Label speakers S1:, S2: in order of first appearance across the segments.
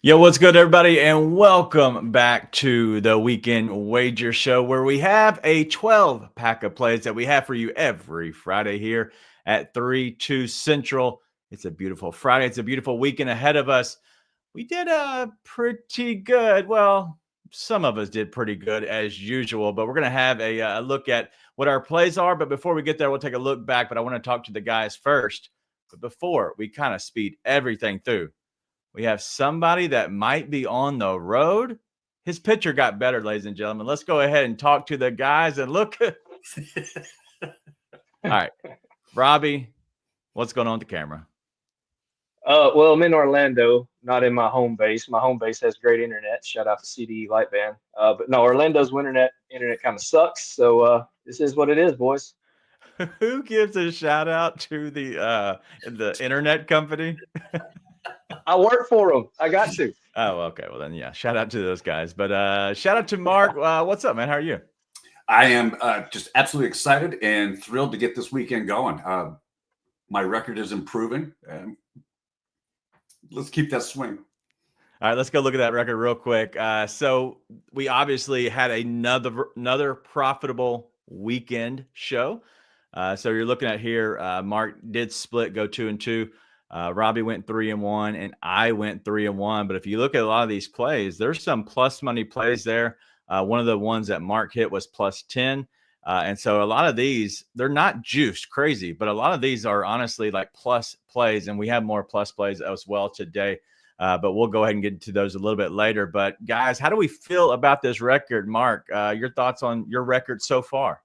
S1: Yo, what's good, everybody, and welcome back to the Weekend Wager Show, where we have a 12 pack of plays that we have for you every Friday here at 3-2 Central. It's a beautiful Friday. It's a beautiful weekend ahead of us. We did pretty good. Well, some of us did pretty good as usual, but we're going to have a look at what our plays are. But before we get there, we'll take a look back. But I want to talk to the guys first. But before we kind of speed everything through, we have somebody that might be on the road. His pitcher got better, ladies and gentlemen. Let's go ahead and talk to the guys and look. All right, Robbie, what's going on with the camera?
S2: Well, I'm in Orlando, not in my home base. My home base has great internet. Shout out to CDE Lightband. But no, Orlando's internet kind of sucks. So this is what it is, boys.
S1: Who gives a shout out to the internet company?
S2: I work for them. I got to.
S1: Oh, okay. Well, then, yeah, shout out to those guys. But shout out to Mark. What's up, man? How are you?
S3: I am just absolutely excited and thrilled to get this weekend going. My record is improving. Let's keep that swing.
S1: All right, let's go look at that record real quick. So we obviously had another profitable weekend show. So you're looking at here, Mark did split, go 2-2. Robbie went 3-1, and I went 3-1. But if you look at a lot of these plays, there's some plus money plays there. One of the ones that Mark hit was plus 10. And so a lot of these, they're not juiced crazy, but a lot of these are honestly like plus plays. And we have more plus plays as well today. But we'll go ahead and get into those a little bit later. But guys, how do we feel about this record? Mark, your thoughts on your record so far?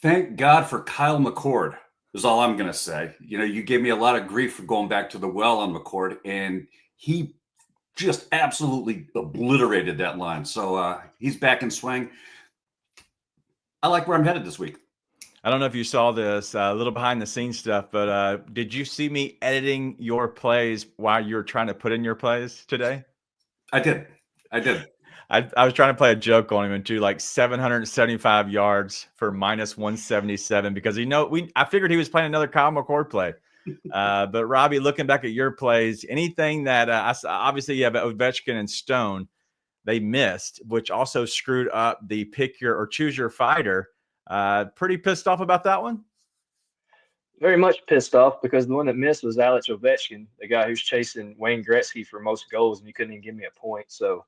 S3: Thank God for Kyle McCord is all I'm going to say. You know, you gave me a lot of grief for going back to the well on McCord, and he just absolutely obliterated that line. So he's back in swing. I like where I'm headed this week.
S1: I don't know if you saw this, a little behind the scenes stuff, but did you see me editing your plays while you were trying to put in your plays today?
S3: I did.
S1: I was trying to play a joke on him into like 775 yards for minus 177 because I figured he was playing another Kyle McCord play. But Robbie, looking back at your plays, anything that obviously you have Ovechkin and Stone, they missed, which also screwed up the pick your or choose your fighter. Pretty pissed off about that one?
S2: Very much pissed off because the one that missed was Alex Ovechkin, the guy who's chasing Wayne Gretzky for most goals, and you couldn't even give me a point. So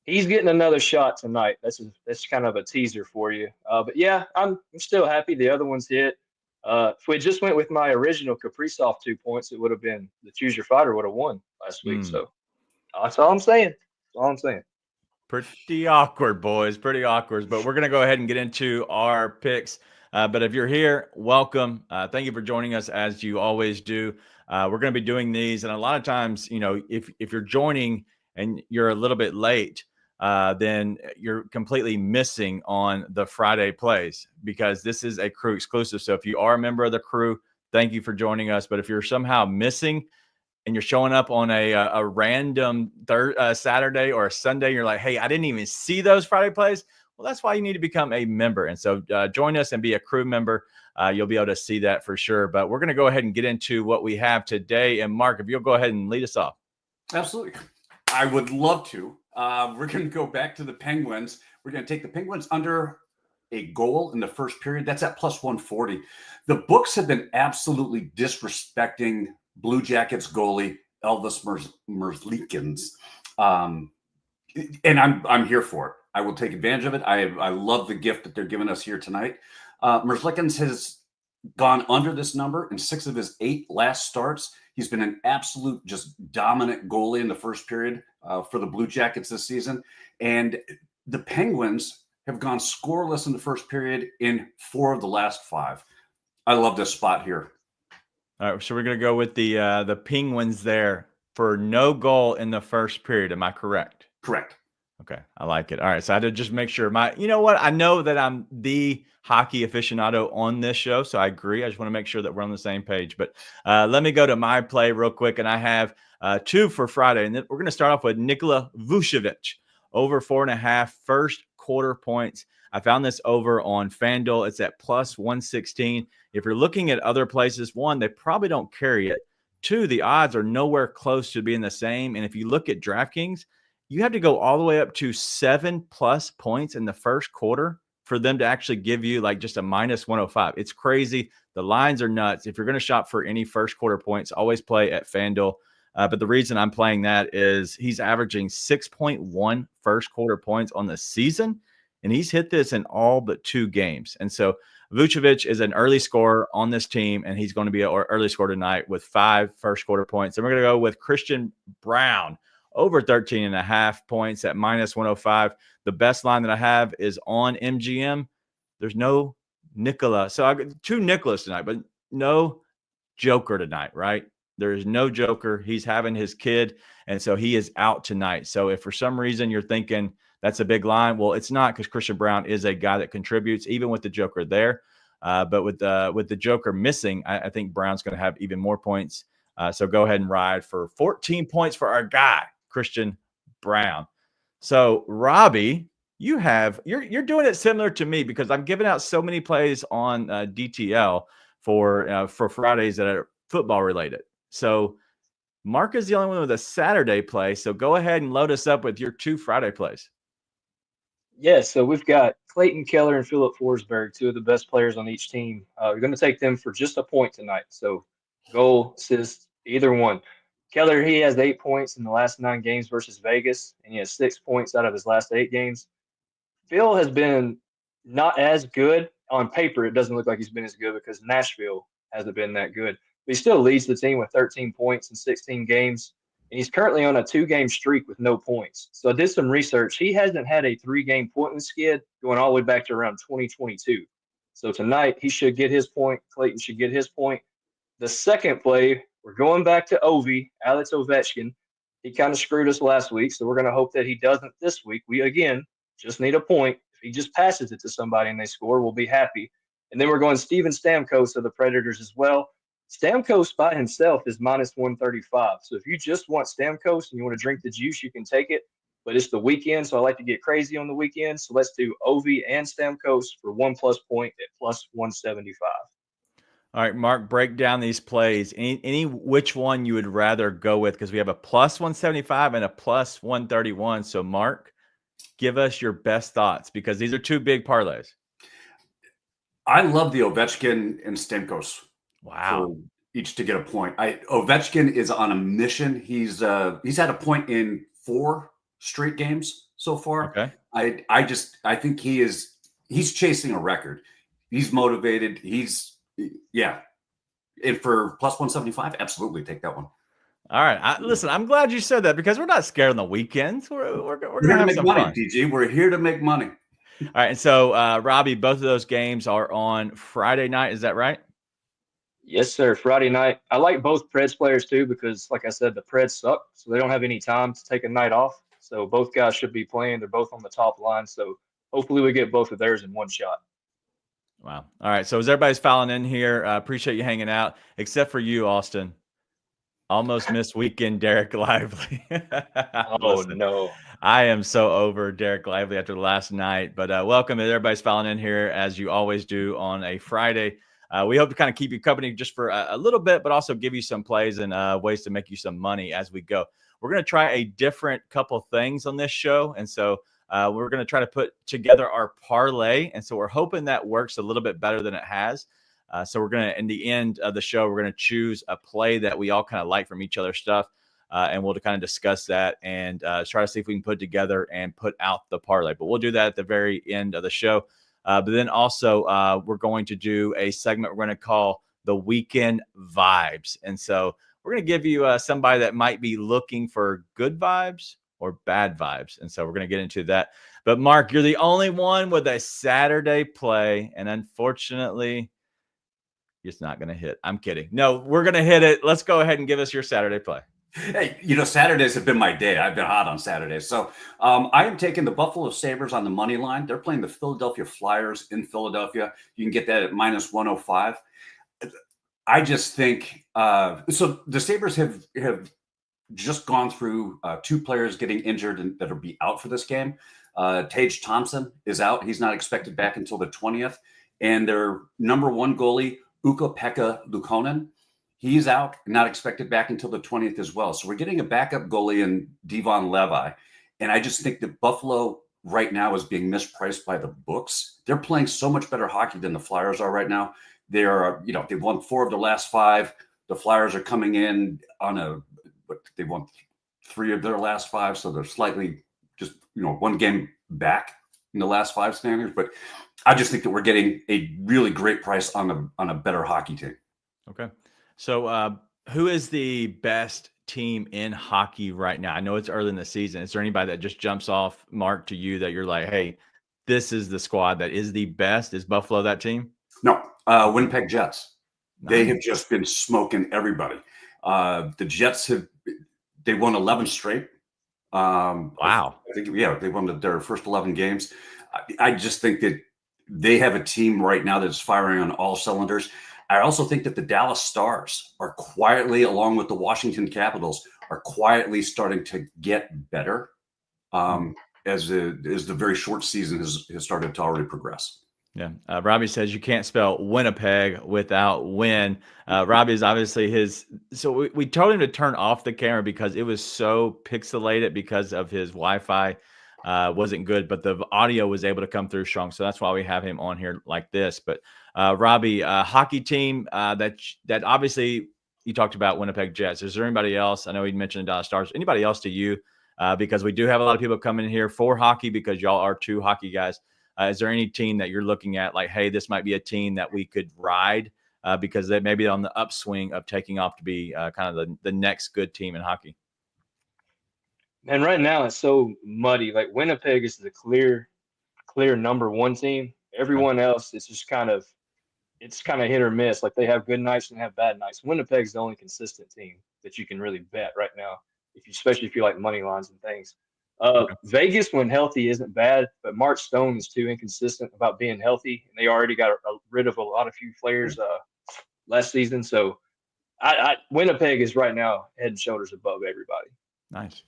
S2: he's getting another shot tonight. That's kind of a teaser for you. But yeah, I'm still happy the other one's hit. If we just went with my original Kaprizov 2 points, it would have been the choose your fighter would have won last week. So that's all I'm saying.
S1: Pretty awkward, boys. Pretty awkward. But we're going to go ahead and get into our picks. But if you're here, welcome. Thank you for joining us as you always do. We're going to be doing these. And a lot of times, you know, if you're joining and you're a little bit late, then you're completely missing on the Friday plays because this is a crew exclusive. So if you are a member of the crew, thank you for joining us. But if you're somehow missing and you're showing up on a random Saturday or a Sunday, you're like, hey, I didn't even see those Friday plays. Well, that's why you need to become a member. And so join us and be a crew member. You'll be able to see that for sure. But we're going to go ahead and get into what we have today. And Mark, if you'll go ahead and lead us off.
S3: Absolutely. I would love to. We're going to go back to the Penguins. We're going to take the Penguins under a goal in the first period. That's at plus 140. The books have been absolutely disrespecting Blue Jackets goalie Elvis Merzlikins. And I'm here for it. I will take advantage of it. I love the gift that they're giving us here tonight. Merzlikins has gone under this number in 6 of his 8 last starts. He's been an absolute just dominant goalie in the first period for the Blue Jackets this season. And the Penguins have gone scoreless in the first period in 4 of the last 5. I love this spot here.
S1: All right, so we're going to go with the Penguins there for no goal in the first period. Am I correct?
S3: Correct.
S1: Okay, I like it. All right, so I had to just make sure. You know what? I know that I'm the hockey aficionado on this show, so I agree. I just want to make sure that we're on the same page. But let me go to my play real quick, and I have 2 for Friday. And then we're going to start off with Nikola Vucevic, over 4.5 first quarter points. I found this over on FanDuel. It's at plus 116. If you're looking at other places, one, they probably don't carry it. Two, the odds are nowhere close to being the same. And if you look at DraftKings, you have to go all the way up to 7+ points in the first quarter for them to actually give you like just a -105. It's crazy. The lines are nuts. If you're going to shop for any first quarter points, always play at FanDuel. But the reason I'm playing that is he's averaging 6.1 first quarter points on the season, and he's hit this in all but 2 games. And so Vucevic is an early scorer on this team, and he's going to be an early scorer tonight with 5 first quarter points. And we're going to go with Christian Brown over 13.5 points at -105. The best line that I have is on MGM. There's no Nikola. So I got 2 Nicholas tonight, but no Joker tonight, right? There is no Joker. He's having his kid, and so he is out tonight. So if for some reason you're thinking that's a big line, well, it's not, because Christian Brown is a guy that contributes even with the Joker there. But with the Joker missing, I think Brown's going to have even more points. So go ahead and ride for 14 points for our guy, Christian Brown. So Robbie, you're doing it similar to me, because I'm giving out so many plays on DTL for Fridays that are football related. So Mark is the only one with a Saturday play. So go ahead and load us up with your 2 Friday plays.
S2: Yeah, so we've got Clayton Keller and Philip Forsberg, 2 of the best players on each team. We're going to take them for just a point tonight. So goal, assist, either one. Keller, he has 8 points in the last 9 games versus Vegas, and he has 6 points out of his last 8 games. Phil has been not as good on paper. It doesn't look like he's been as good because Nashville hasn't been that good. But he still leads the team with 13 points in 16 games. And he's currently on a 2-game streak with no points. So I did some research. He hasn't had a 3-game pointless skid going all the way back to around 2022. So tonight he should get his point. Clayton should get his point. The second play, we're going back to Ovi, Alex Ovechkin. He kind of screwed us last week, so we're going to hope that he doesn't this week. We, again, just need a point. If he just passes it to somebody and they score, we'll be happy. And then we're going Steven Stamkos of the Predators as well. Stamkos by himself is -135. So if you just want Stamkos and you want to drink the juice, you can take it. But it's the weekend, so I like to get crazy on the weekend. So let's do Ovi and Stamkos for 1+ point at +175.
S1: All right, Mark, break down these plays. Any which one you would rather go with, because we have a +175 and a +131. So, Mark, give us your best thoughts, because these are 2 big parlays.
S3: I love the Ovechkin and Stamkos.
S1: Wow.
S3: For each to get a point. Ovechkin is on a mission. He's had a point in 4 straight games so far.
S1: Okay.
S3: I think he's chasing a record. He's motivated. And for +175, absolutely take that one.
S1: All right. Listen, I'm glad you said that, because we're not scared on the weekends. We're going to have
S3: make
S1: some
S3: money,
S1: fun.
S3: DG. We're here to make money.
S1: All right. And so, Robbie, both of those games are on Friday night. Is that right?
S2: Yes, sir. Friday night. I like both Preds players too, because like I said, the Preds suck, so they don't have any time to take a night off. So both guys should be playing. They're both on the top line. So hopefully we get both of theirs in one shot.
S1: Wow. All right. So as everybody's filing in here, appreciate you hanging out, except for you, Austin. Almost missed weekend Derek Lively. Listen,
S2: No.
S1: I am so over Derek Lively after the last night, but welcome. Everybody's filing in here as you always do on a Friday. We hope to kind of keep you company just for a little bit, but also give you some plays and ways to make you some money as we go. We're going to try a different couple things on this show. And so we're going to try to put together our parlay. And so we're hoping that works a little bit better than it has. So we're going to, in the end of the show, we're going to choose a play that we all kind of like from each other's stuff. And we'll kind of discuss that and try to see if we can put together and put out the parlay. But we'll do that at the very end of the show. But then also we're going to do a segment we're going to call the Weekend Vibes. And so we're going to give you somebody that might be looking for good vibes or bad vibes. And so we're going to get into that. But Mark, you're the only one with a Saturday play. And unfortunately, it's not going to hit. I'm kidding. No, we're going to hit it. Let's go ahead and give us your Saturday play.
S3: Hey, Saturdays have been my day. I've been hot on Saturdays. So I am taking the Buffalo Sabres on the money line. They're playing the Philadelphia Flyers in Philadelphia. You can get that at -105. I just think so the Sabres have just gone through 2 players getting injured and that'll be out for this game. Tage Thompson is out. He's not expected back until the 20th. And their number 1 goalie, Ukko-Pekka Luukkonen, He's out, not expected back until the 20th as well. So we're getting a backup goalie in Devon Levi. And I just think that Buffalo right now is being mispriced by the books. They're playing so much better hockey than the Flyers are right now. They've won 4 of their last 5. The Flyers are coming in on they've won 3 of their last 5. So they're slightly just, 1 game back in the last 5 standings. But I just think that we're getting a really great price on a better hockey team.
S1: Okay. So who is the best team in hockey right now? I know it's early in the season. Is there anybody that just jumps off, Mark, to you that you're like, hey, this is the squad that is the best? Is Buffalo that team?
S3: No, Winnipeg Jets.
S1: Nice.
S3: They have just been smoking everybody. The Jets they won 11 straight.
S1: Wow.
S3: I think, they won their first 11 games. I just think that they have a team right now that's firing on all cylinders. I also think that the Dallas Stars are quietly, along with the Washington Capitals, are quietly starting to get better as the very short season has started to already progress.
S1: Yeah. Robbie says you can't spell Winnipeg without win. Robbie is obviously so we told him to turn off the camera because it was so pixelated because of his Wi-Fi wasn't good, but the audio was able to come through strong. So that's why we have him on here like this. But Robbie, hockey team that obviously you talked about Winnipeg Jets. Is there anybody else? I know he mentioned the Dallas Stars. Anybody else to you? Because we do have a lot of people coming in here for hockey because y'all are 2 hockey guys. Is there any team that you're looking at like, hey, this might be a team that we could ride because they may be on the upswing of taking off to be kind of the next good team in hockey?
S2: And right now it's so muddy. Like Winnipeg is the clear number 1 team. Everyone else, it's just kind of hit or miss. Like they have good nights and have bad nights. Winnipeg's the only consistent team that you can really bet right now, especially if you like money lines and things. Vegas, when healthy, isn't bad, but Mark Stone is too inconsistent about being healthy, and they already got rid of a few players last season. So, Winnipeg is right now head and shoulders above everybody.
S1: Nice.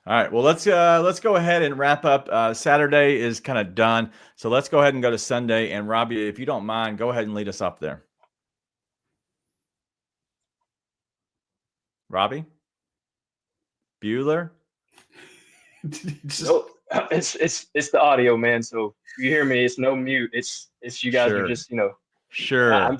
S1: All right. Well, let's go ahead and wrap up. Saturday is kind of done, so let's go ahead and go to Sunday. And Robbie, if you don't mind, go ahead and lead us up there. Robbie Bueller.
S2: So it's the audio, man. So if you hear me, it's no mute. It's you guys are just
S1: Sure.
S2: I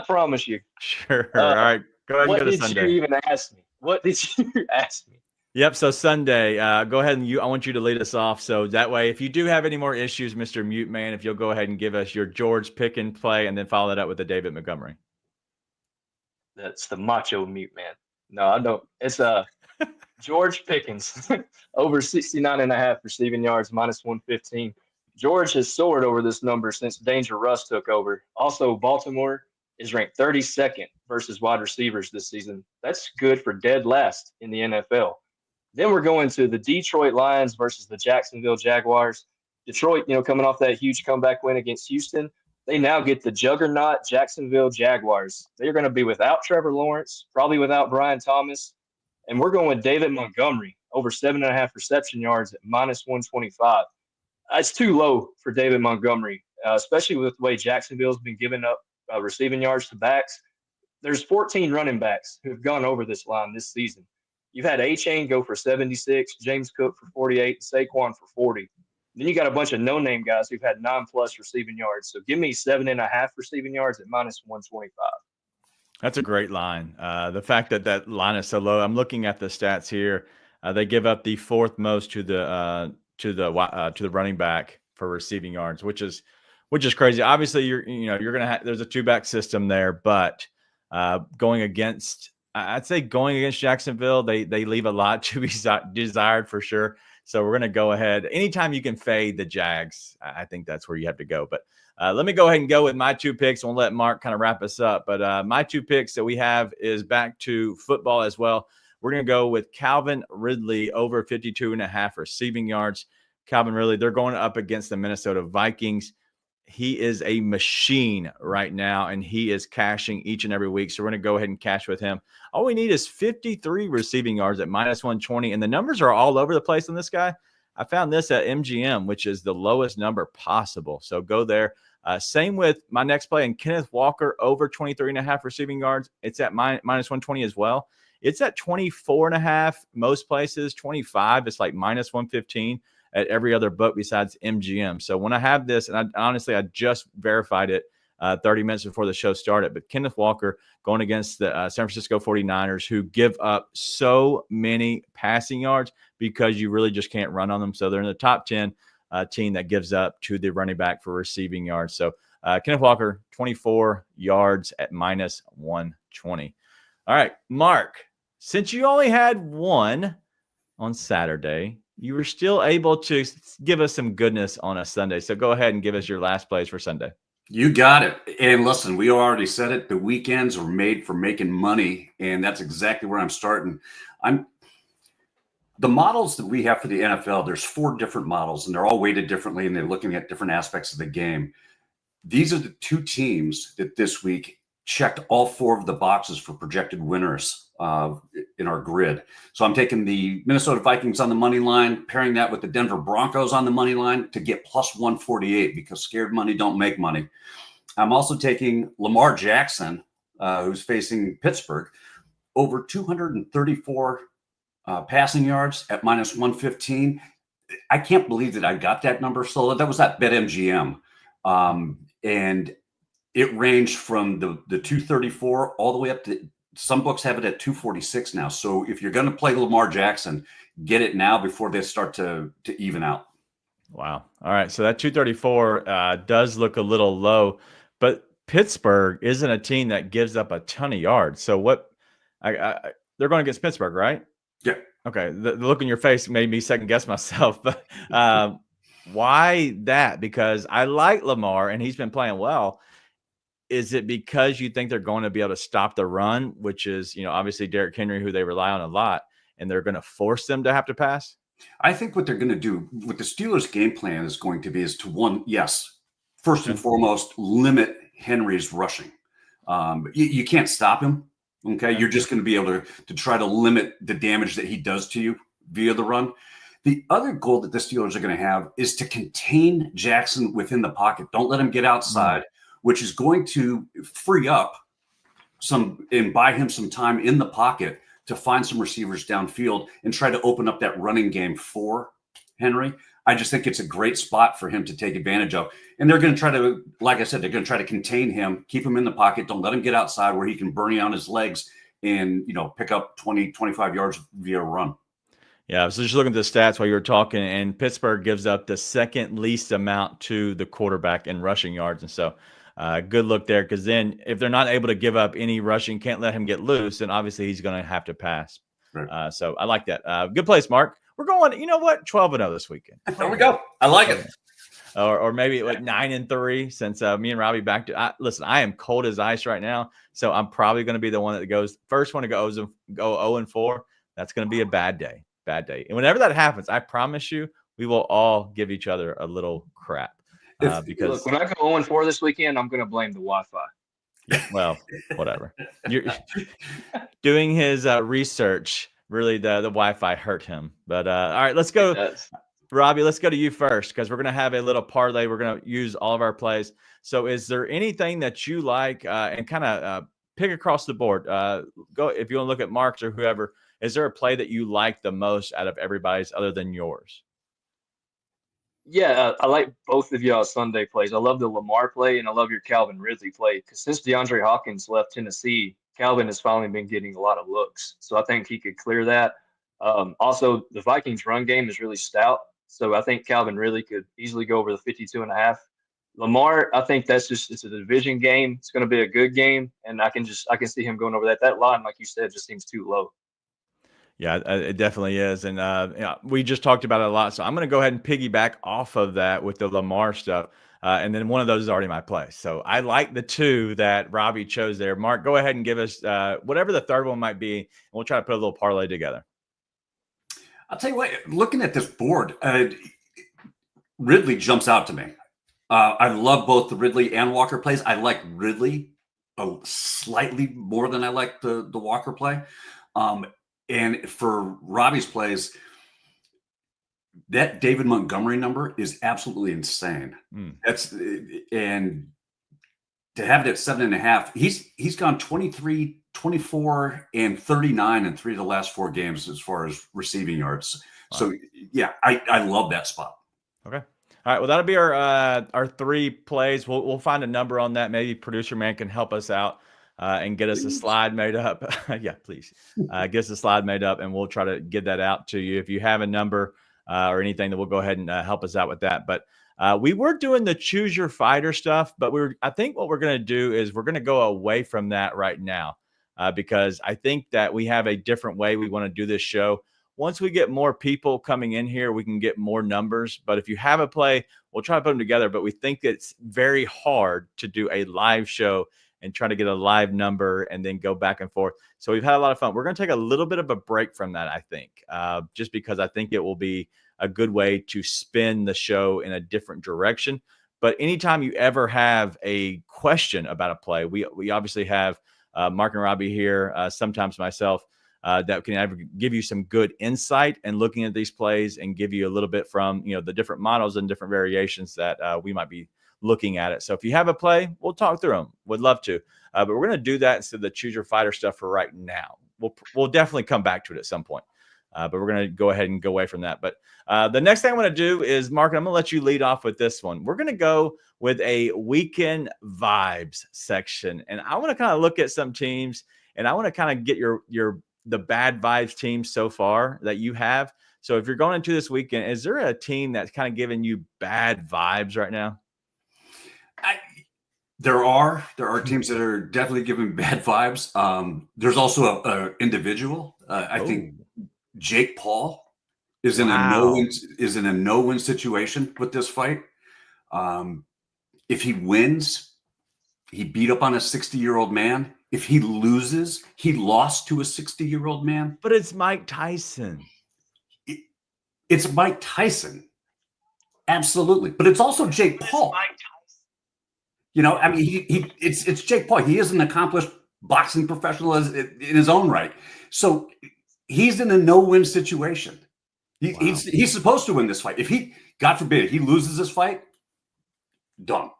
S2: promise you.
S1: Sure. All right. Go ahead and go to Sunday.
S2: What did you even ask me? What did you ask me?
S1: Yep. So Sunday, go ahead and I want you to lead us off. So that way, if you do have any more issues, Mr. Mute Man, if you'll go ahead and give us your George pick and play, and then follow that up with the David Montgomery.
S2: That's the macho Mute Man. No, I don't. It's George Pickens over 69.5 receiving yards, -115. George has soared over this number since Danger Russ took over. Also, Baltimore is ranked 32nd versus wide receivers this season. That's good for dead last in the NFL. Then we're going to the Detroit Lions versus the Jacksonville Jaguars. Detroit, coming off that huge comeback win against Houston, they now get the juggernaut Jacksonville Jaguars. They're going to be without Trevor Lawrence, probably without Brian Thomas. And we're going with David Montgomery over 7.5 reception yards at -125. That's too low for David Montgomery, especially with the way Jacksonville's been giving up receiving yards to backs. There's 14 running backs who have gone over this line this season. You've had A-Chain go for 76, James Cook for 48, Saquon for 40. Then you got a bunch of no-name guys who've had 9+ receiving yards. So give me 7.5 receiving yards at -125.
S1: That's a great line. The fact that line is so low. I'm looking at the stats here. They give up the 4th most to the running back for receiving yards, which is crazy. Obviously, you're going to have there's a 2-back system there, but going against Jacksonville, they leave a lot to be desired for sure. So we're going to go ahead. Anytime you can fade the Jags, I think that's where you have to go. But let me go ahead and go with my 2 picks. We'll let Mark kind of wrap us up. But my 2 picks that we have is back to football as well. We're going to go with Calvin Ridley over 52.5 receiving yards. Calvin Ridley, they're going up against the Minnesota Vikings. He is a machine right now, and he is cashing each and every week. So we're going to go ahead and cash with him. All we need is 53 receiving yards at -120, and the numbers are all over the place on this guy. I found this at MGM, which is the lowest number possible. So go there. Same with my next play, and Kenneth Walker over 23.5 receiving yards. It's at minus 120 as well. It's at 24.5 most places, 25. It's like minus 115 at every other book besides MGM. So when I have this, and I just verified it 30 minutes before the show started, but Kenneth Walker going against the San Francisco 49ers, who give up so many passing yards because you really just can't run on them. So they're in the top 10 team that gives up to the running back for receiving yards. So Kenneth Walker, 24 yards at minus 120. All right, Mark, since you only had one on Saturday, you were still able to give us some goodness on a Sunday. So go ahead and give us your last plays for Sunday.
S3: You got it. And listen, we already said it. The weekends are made for making money, and that's exactly where I'm starting. The models that we have for the NFL, there's 4 different models, and they're all weighted differently, and they're looking at different aspects of the game. These are the 2 teams that this week checked all 4 of the boxes for projected winners in our grid. So I'm taking the Minnesota Vikings on the money line, pairing that with the Denver Broncos on the money line to get plus 148, because scared money don't make money. I'm also taking Lamar Jackson, who's facing Pittsburgh, over 234 passing yards at minus 115. I can't believe that I got that number. So that was at BetMGM. And it ranged from the 234 all the way up to, some books have it at 246 now. So if you're going to play Lamar Jackson, get it now before they start to even out. Wow.
S1: All right. So that 234 does look a little low, but Pittsburgh isn't a team that gives up a ton of yards. So what they're going against Pittsburgh, right?
S3: Yeah.
S1: Okay. The look in your face made me second guess myself, but why that? Because I like Lamar and he's been playing well. Is it because you think they're going to be able to stop the run, which is, obviously Derrick Henry, who they rely on a lot, and they're going to force them to have to pass?
S3: I think what they're going to do, what the Steelers' game plan is going to be, is to first and foremost, limit Henry's rushing. You can't stop him. Okay. You're just going to be able to try to limit the damage that he does to you via the run. The other goal that the Steelers are going to have is to contain Jackson within the pocket. Don't let him get outside, which is going to free up and buy him some time in the pocket to find some receivers downfield and try to open up that running game for Henry. I just think it's a great spot for him to take advantage of. And they're going to try to, like I said, they're going to try to contain him, keep him in the pocket. Don't let him get outside where he can burn you on his legs and, pick up 20, 25 yards via run.
S1: Yeah, so just looking at the stats while you were talking, and Pittsburgh gives up the second least amount to the quarterback in rushing yards. And so good look there, because then if they're not able to give up any rushing, can't let him get loose, then obviously he's going to have to pass.
S3: Right.
S1: So I like that. Good place, Mark. We're going, 12-0 this weekend.
S3: There we go. I like it.
S1: Or maybe like 9-3, since me and Robbie back to listen, I am cold as ice right now. So I'm probably going to be the one that goes first one to go 0-4. That's going to be a bad day. And whenever that happens, I promise you, we will all give each other a little crap. Because
S2: look, when I go 0-4 this weekend, I'm going to blame the Wi-Fi.
S1: Well, whatever. You're doing his research. Really, the Wi-Fi hurt him. But all right, let's go. Robbie, let's go to you first, because we're going to have a little parlay. We're going to use all of our plays. So is there anything that you like and kind of pick across the board? Go if you want to look at Mark's or whoever. Is there a play that you like the most out of everybody's other than yours?
S2: Yeah, I like both of y'all's Sunday plays. I love the Lamar play, and I love your Calvin Ridley play, because since DeAndre Hopkins left Tennessee, Calvin has finally been getting a lot of looks. So I think he could clear that. Also, the Vikings run game is really stout. So I think Calvin Ridley could easily go over the 52.5. Lamar, I think it's a division game. It's going to be a good game. And I can see him going over that. That line, like you said, just seems too low.
S1: Yeah, it definitely is. And we just talked about it a lot. So I'm going to go ahead and piggyback off of that with the Lamar stuff. And then one of those is already my play. So I like the 2 that Robbie chose there. Mark, go ahead and give us whatever the third one might be. And we'll try to put a little parlay together.
S3: I'll tell you what, looking at this board, Ridley jumps out to me. I love both the Ridley and Walker plays. I like Ridley slightly more than I like the Walker play. And for Robbie's plays, that David Montgomery number is absolutely insane.
S1: Mm.
S3: And to have it at 7.5, he's gone 23, 24, and 39 in 3 of the last 4 games as far as receiving yards.
S1: Wow.
S3: So yeah, I love that spot.
S1: Okay. All right. Well, that'll be our 3 plays. We'll find a number on that. Maybe producer man can help us out and get us a slide made up. Yeah, please. Get us a slide made up, and we'll try to get that out to you. If you have a number or anything, then we'll go ahead and help us out with that. But we were doing the choose your fighter stuff, but I think what we're going to do is we're going to go away from that right now because I think that we have a different way we want to do this show. Once we get more people coming in here, we can get more numbers. But if you have a play, we'll try to put them together. But we think it's very hard to do a live show and try to get a live number and then go back and forth. So we've had a lot of fun. We're going to take a little bit of a break from that, I think, just because I think it will be a good way to spin the show in a different direction. But anytime you ever have a question about a play, we obviously have Mark and Robbie here, sometimes myself, that can give you some good insight and looking at these plays and give you a little bit from, the different models and different variations that we might be looking at it. So if you have a play, we'll talk through them. Would love to. But we're going to do that instead of the choose your fighter stuff for right now. We'll definitely come back to it at some point. But we're going to go ahead and go away from that. But the next thing I want to do is, Mark, I'm going to let you lead off with this one. We're going to go with a weekend vibes section. And I want to kind of look at some teams, and I want to kind of get the bad vibes teams so far that you have. So if you're going into this weekend, is there a team that's kind of giving you bad vibes right now?
S3: There are teams that are definitely giving bad vibes. There's also a individual. I think Jake Paul is in a no-win situation with this fight. If he wins, he beat up on a 60-year-old man. If he loses, he lost to a 60-year-old man.
S1: But it's Mike Tyson.
S3: It's Mike Tyson. Absolutely. But it's also Jake Paul. I mean, it's Jake Paul. He is an accomplished boxing professional in his own right. So he's in a no-win situation. He's supposed to win this fight. If God forbid, he loses this fight, done.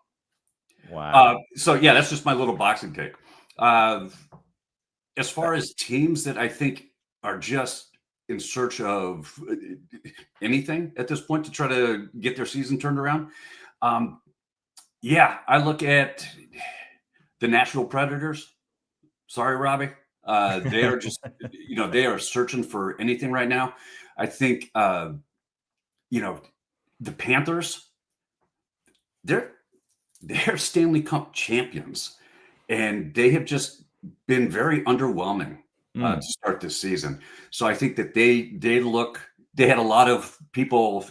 S1: Wow.
S3: So yeah, that's just my little boxing take. As far as teams that I think are just in search of anything at this point to try to get their season turned around, I look at the Nashville Predators. Sorry, Robbie. They are just, they are searching for anything right now. I think, the Panthers, they're Stanley Cup champions, and they have just been very underwhelming to start this season. So I think that they had a lot of people,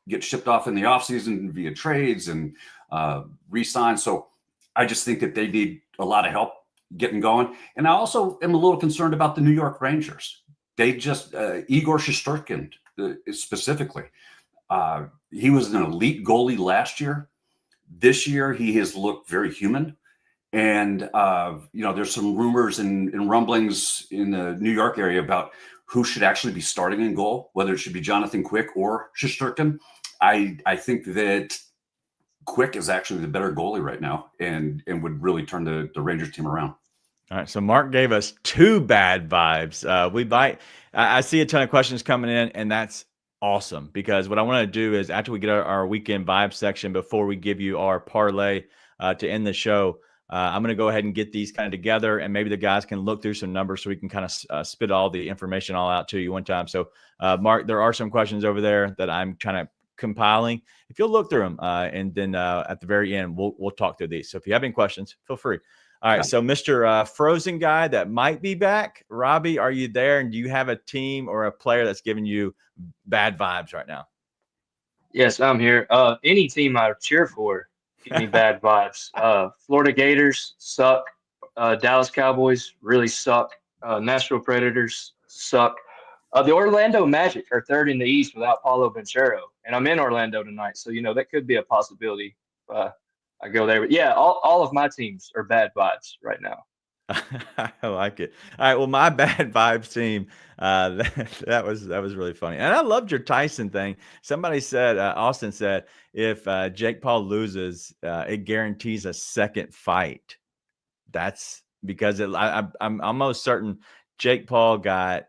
S3: get shipped off in the offseason via trades and re-sign. So I just think that they need a lot of help getting going. And I also am a little concerned about the New York Rangers. They just, Igor Shesterkin specifically, he was an elite goalie last year. This year, he has looked very human. And, there's some rumors and rumblings in the New York area about who should actually be starting in goal, whether it should be Jonathan Quick or Shesterkin. I think that Quick is actually the better goalie right now and would really turn the Rangers team around.
S1: All right. So Mark gave us 2 bad vibes. I see a ton of questions coming in, and that's awesome, because what I want to do is, after we get our weekend vibe section, before we give you our parlay to end the show, I'm going to go ahead and get these kind of together, and maybe the guys can look through some numbers so we can kind of spit all the information all out to you one time. So Mark, there are some questions over there that I'm kind of compiling. If you'll look through them, and then at the very end, we'll talk through these. So if you have any questions, feel free. All right. So Mr. Frozen guy that might be back, Robbie, are you there? And do you have a team or a player that's giving you bad vibes right now?
S2: Yes, I'm here. Any team I cheer for give me bad vibes. Florida Gators suck. Dallas Cowboys really suck. Nashville Predators suck. The Orlando Magic are third in the East without Paulo Banchero, and I'm in Orlando tonight, so that could be a possibility. I go there, but yeah, all of my teams are bad vibes right now.
S1: I like it. All right. Well, my bad vibes team. That was really funny, and I loved your Tyson thing. Somebody said, Austin said, if Jake Paul loses, it guarantees a second fight. That's because I'm almost certain Jake Paul got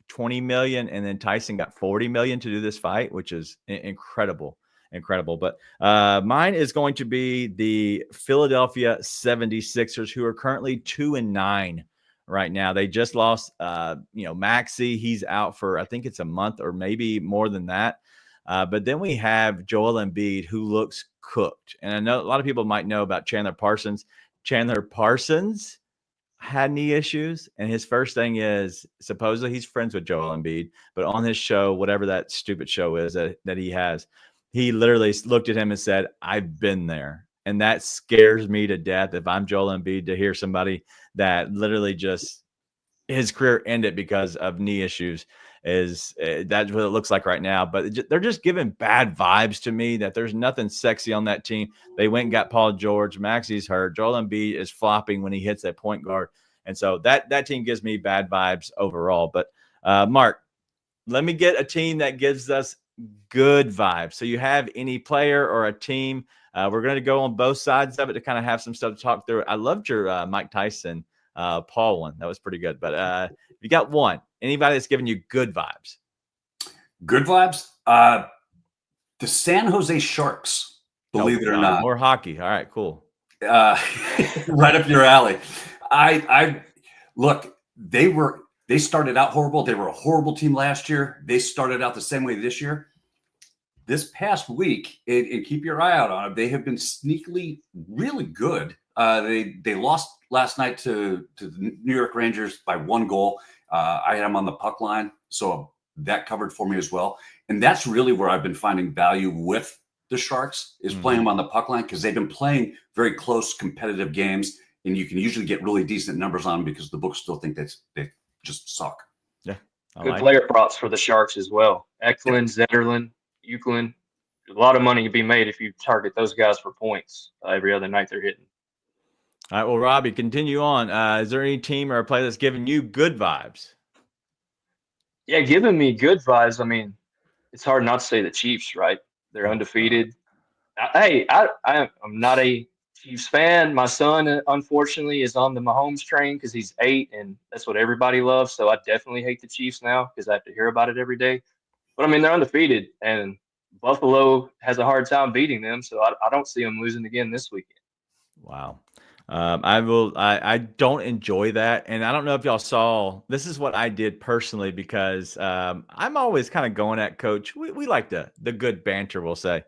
S1: 20 million and then Tyson got 40 million to do this fight, which is incredible. Incredible. But mine is going to be the Philadelphia 76ers, who are currently 2-9 right now. They just lost, Maxey. He's out for, I think it's a month or maybe more than that. But then we have Joel Embiid, who looks cooked. And I know a lot of people might know about Chandler Parsons. Chandler Parsons had knee issues, and his first thing is supposedly he's friends with Joel Embiid, but on his show, whatever that stupid show is that he has, he literally looked at him and said, "I've been there." And that scares me to death if I'm Joel Embiid, to hear somebody that literally just his career ended because of knee issues. That's what it looks like right now. But they're just giving bad vibes to me, that there's nothing sexy on that team. They went and got Paul George. Maxey's hurt. Joel Embiid is flopping when he hits that point guard. And so that team gives me bad vibes overall. But Mark, let me get a team that gives us good vibes. So you have any player or a team? We're going to go on both sides of it to kind of have some stuff to talk through. I loved your Mike Tyson Paul one. That was pretty good. But if you got one, anybody that's giving you good vibes?
S3: Good vibes? The San Jose Sharks, believe it or not.
S1: More hockey. All right, cool.
S3: Right up your alley. I look, they started out horrible. They were a horrible team last year. They started out the same way this year. This past week, and keep your eye out on them, they have been sneakily really good. They lost last night to the New York Rangers by 1 goal. I had them on the puck line, so that covered for me as well. And that's really where I've been finding value with the Sharks, is playing them on the puck line, because they've been playing very close competitive games, and you can usually get really decent numbers on them because the books still think they just suck.
S1: Yeah.
S2: Good player props for the Sharks as well. Eklund, Zetterlund, Euclid. A lot of money to be made if you target those guys for points every other night they're hitting.
S1: All right. Well, Robbie, continue on. Is there any team or a player that's giving you good vibes?
S2: Yeah, giving me good vibes. I mean, it's hard not to say the Chiefs, right? They're undefeated. Hey, I'm not a Chiefs fan. My son, unfortunately, is on the Mahomes train because he's 8, and that's what everybody loves. So I definitely hate the Chiefs now because I have to hear about it every day. But I mean, they're undefeated, and Buffalo has a hard time beating them. So I don't see them losing again this weekend.
S1: Wow. I don't enjoy that. And I don't know if y'all saw, this is what I did personally, because I'm always kind of going at Coach. We like the good banter, we'll say.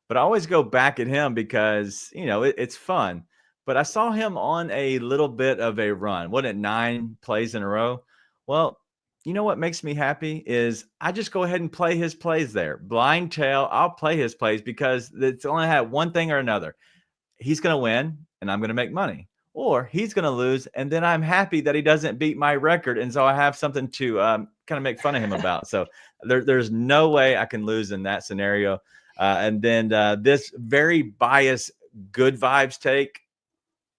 S1: But I always go back at him because, it's fun. But I saw him on a little bit of a run. Wasn't it 9 plays in a row? Well, you know what makes me happy is I just go ahead and play his plays there. Blind tail, I'll play his plays because it's only had one thing or another. He's going to win and I'm going to make money, or he's going to lose. And then I'm happy that he doesn't beat my record. And so I have something to kind of make fun of him about. So there's no way I can lose in that scenario. And then this very biased good vibes take,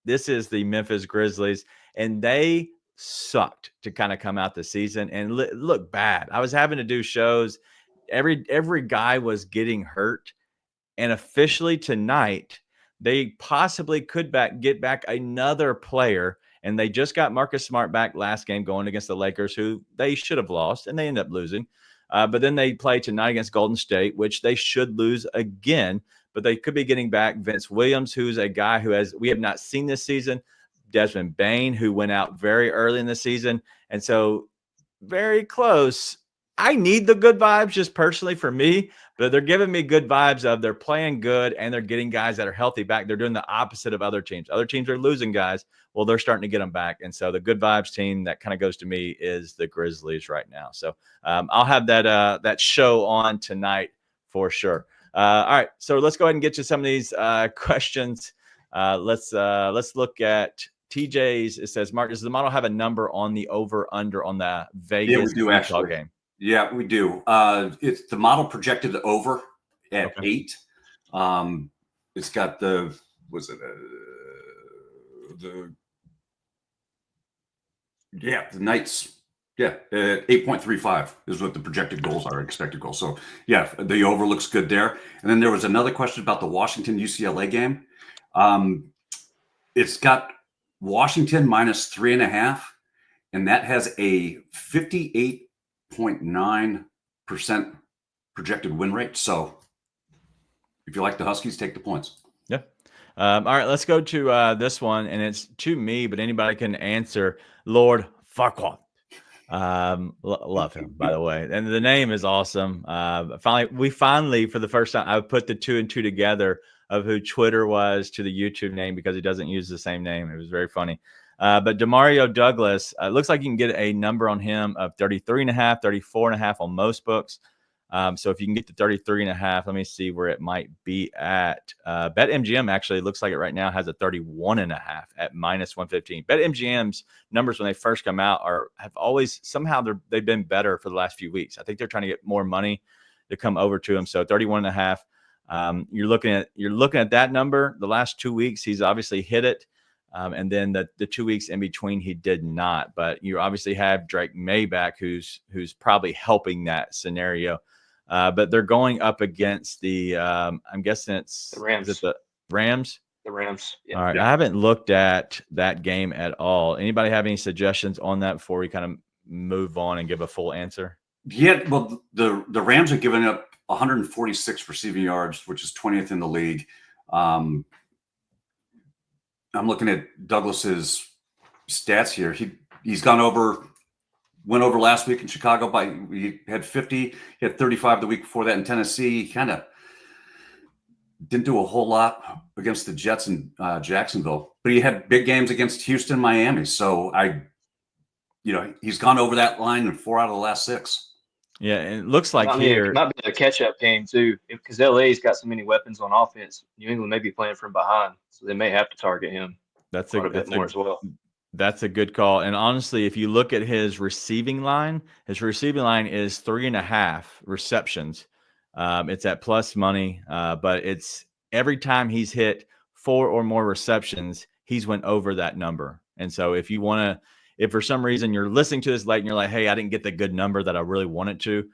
S1: this is the Memphis Grizzlies, and they sucked to kind of come out the season and look bad. I was having to do shows. Every guy was getting hurt. And officially tonight, they possibly could get back another player. And they just got Marcus Smart back last game going against the Lakers, who they should have lost, and they ended up losing. But then they play tonight against Golden State, which they should lose again. But they could be getting back Vince Williams, who's a guy who we have not seen this season. Desmond Bane, who went out very early in the season. And so very close. I need the good vibes just personally for me, but they're giving me good vibes of they're playing good and they're getting guys that are healthy back. They're doing the opposite of other teams. Other teams are losing guys. Well, they're starting to get them back. And so the good vibes team that kind of goes to me is the Grizzlies right now. So I'll have that show on tonight for sure. All right. So let's go ahead and get to some of these questions. Let's look at TJ's. It says, Mark, does the model have a number on the over-under on the Vegas Utah game?
S3: Yeah, we do. It's the model projected over at 8. It's got the Yeah, the Knights. Yeah, 8.35 is what the projected goals are, expected goals. So, yeah, the over looks good there. And then there was another question about the Washington UCLA game. It's got Washington minus 3.5, and that has a 58.9% projected win rate. So, if you like the Huskies, take the points.
S1: Yeah. All right, let's go to this one, and it's to me, but anybody can answer. Lord Farquaad. Love him, by the way, and the name is awesome. Finally, for the first time, I put the 2 and 2 together of who Twitter was to the YouTube name because he doesn't use the same name. It was very funny. But Demario Douglas, looks like you can get a number on him of 33.5, 34.5 on most books. So if you can get to 33.5, let me see where it might be at. BetMGM actually looks like it right now has a 31.5 at minus 115. BetMGM's numbers when they first come out have always somehow they've been better for the last few weeks. I think they're trying to get more money to come over to him. So 31.5. You're looking at that number. The last 2 weeks he's obviously hit it. And then the 2 weeks in between, he did not. But you obviously have Drake May back, who's probably helping that scenario. But they're going up against the, I'm guessing it's
S2: the Rams.
S1: Is it the Rams?
S2: The Rams. Yeah.
S1: All right. Yeah. I haven't looked at that game at all. Anybody have any suggestions on that before we kind of move on and give a full answer?
S3: Yeah, well, the Rams are giving up 146 receiving yards, which is 20th in the league. I'm looking at Douglas's stats here. He's went over last week in Chicago he had 50. He had 35 the week before that in Tennessee. He kind of didn't do a whole lot against the Jets in Jacksonville, but he had big games against Houston, Miami. So he's gone over that line in 4 out of the last 6.
S1: Yeah, and it looks like
S2: it might be a catch-up game too, because LA's got so many weapons on offense. New England may be playing from behind, so they may have to target him. That's a bit more as well.
S1: That's a good call. And honestly, if you look at his receiving line is 3.5 receptions. It's at plus money, but it's every time he's hit 4 or more receptions, he's went over that number. And so if for some reason you're listening to this late and you're like, hey, I didn't get the good number that I really wanted to,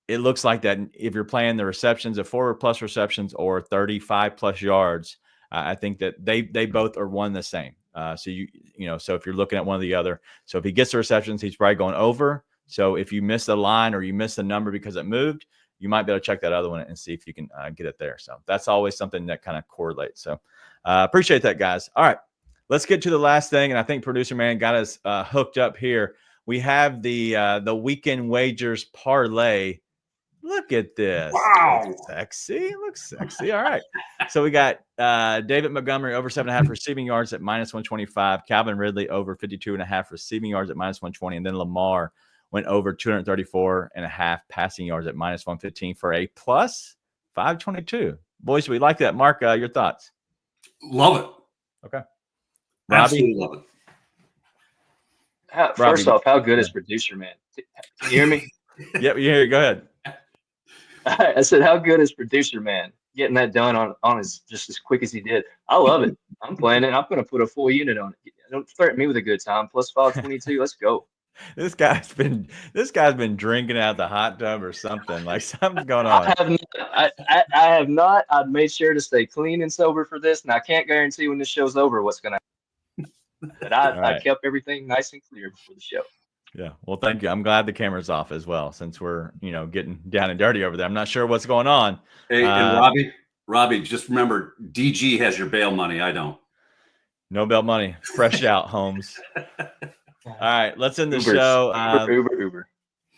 S1: it looks like that if you're playing the receptions of 4 plus receptions or 35 plus yards, I think that they both are one the same. So so if you're looking at one or the other, so if he gets the receptions, he's probably going over. So if you miss a line or you miss a number because it moved, you might be able to check that other one and see if you can get it there. So that's always something that kind of correlates. So appreciate that, guys. All right, let's get to the last thing. And I think producer man got us hooked up here. We have the weekend wagers parlay. Look at this.
S3: Wow.
S1: Looks sexy. All right. So we got David Montgomery over 7.5 receiving yards at minus 125. Calvin Ridley over 52.5 receiving yards at minus 120. And then Lamar went over 234.5 passing yards at minus 115 for a plus 522. Boys, we like that. Mark, your thoughts?
S3: Love it.
S1: Okay.
S3: Robbie? Absolutely love it.
S2: First off, how good is producer man? Can you hear me?
S1: Yep, you hear it. Go ahead.
S2: I said, how good is producer man getting that done on his just as quick as he did? I love it. I'm playing it. I'm going to put a full unit on it. Don't threaten me with a good time. Plus 522. Let's go. This
S1: guy's been drinking out the hot tub or something. Like something's going on.
S2: I have not. I've made sure to stay clean and sober for this, and I can't guarantee when this show's over what's going to happen. But I kept everything nice and clear before the show.
S1: Yeah. Well, thank you. I'm glad the camera's off as well, since we're, getting down and dirty over there. I'm not sure what's going on.
S3: Hey, and Robbie, just remember, DG has your bail money. I don't.
S1: No bail money. Fresh out, Holmes. All right. Let's end the show.
S2: Uber.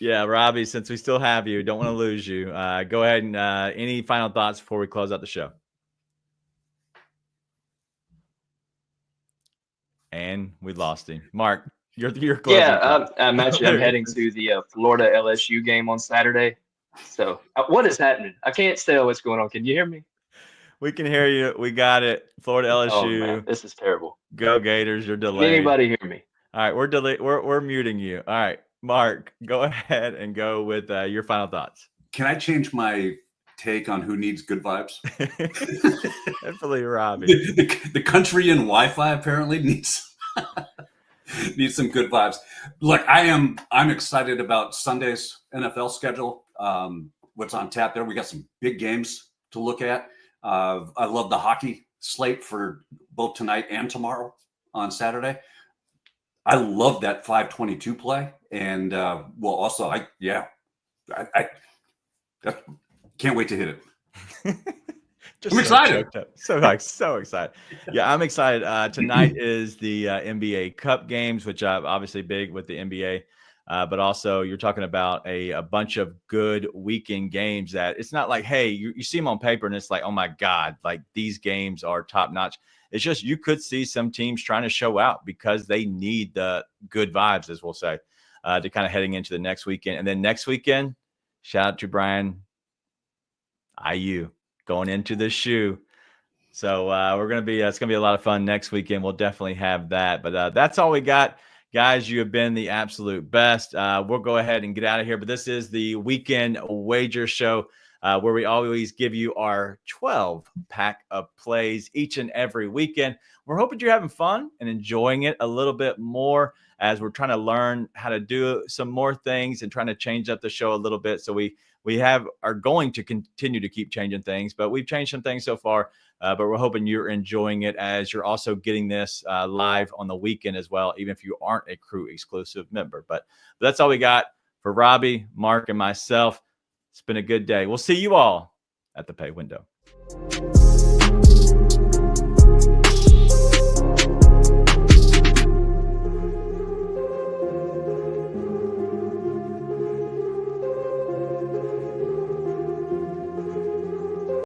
S1: Yeah, Robbie, since we still have you, don't want to lose you. Go ahead and any final thoughts before we close out the show? And we lost him. Mark. You're closing.
S2: Yeah, I'm heading to the Florida LSU game on Saturday. So what is happening? I can't tell what's going on. Can you hear me?
S1: We can hear you. We got it. Florida LSU.
S2: Oh, man, this is terrible.
S1: Go Gators. You're delayed.
S2: Can anybody hear me?
S1: All right, we're muting you. All right, Mark, go ahead and go with your final thoughts.
S3: Can I change my take on who needs good vibes?
S1: Definitely Robbie.
S3: The country and Wi-Fi apparently needs. Need some good vibes. Look, I'm excited about Sunday's NFL schedule. What's on tap there? We got some big games to look at. I love the hockey slate for both tonight and tomorrow on Saturday. I love that 522 play, and well, also I can't wait to hit it.
S1: Just
S3: I'm excited.
S1: So excited. Yeah, I'm excited. Tonight is the NBA Cup games, which are obviously big with the NBA. But also you're talking about a bunch of good weekend games that it's not like, hey, you see them on paper and it's like, oh my God, like these games are top notch. It's just you could see some teams trying to show out because they need the good vibes, as we'll say, to kind of heading into the next weekend. And then next weekend, shout out to Brian IU going into the shoe. So we're going to be, it's going to be a lot of fun next weekend. We'll definitely have that. But that's all we got. Guys, you have been the absolute best. We'll go ahead and get out of here. But this is the Weekend Wager Show, where we always give you our 12-pack of plays each and every weekend. We're hoping you're having fun and enjoying it a little bit more as we're trying to learn how to do some more things and trying to change up the show a little bit. So we are going to continue to keep changing things, but we've changed some things so far. But we're hoping you're enjoying it as you're also getting this live on the weekend as well, even if you aren't a crew exclusive member. But that's all we got for Robbie, Mark, and myself. It's been a good day. We'll see you all at the pay window.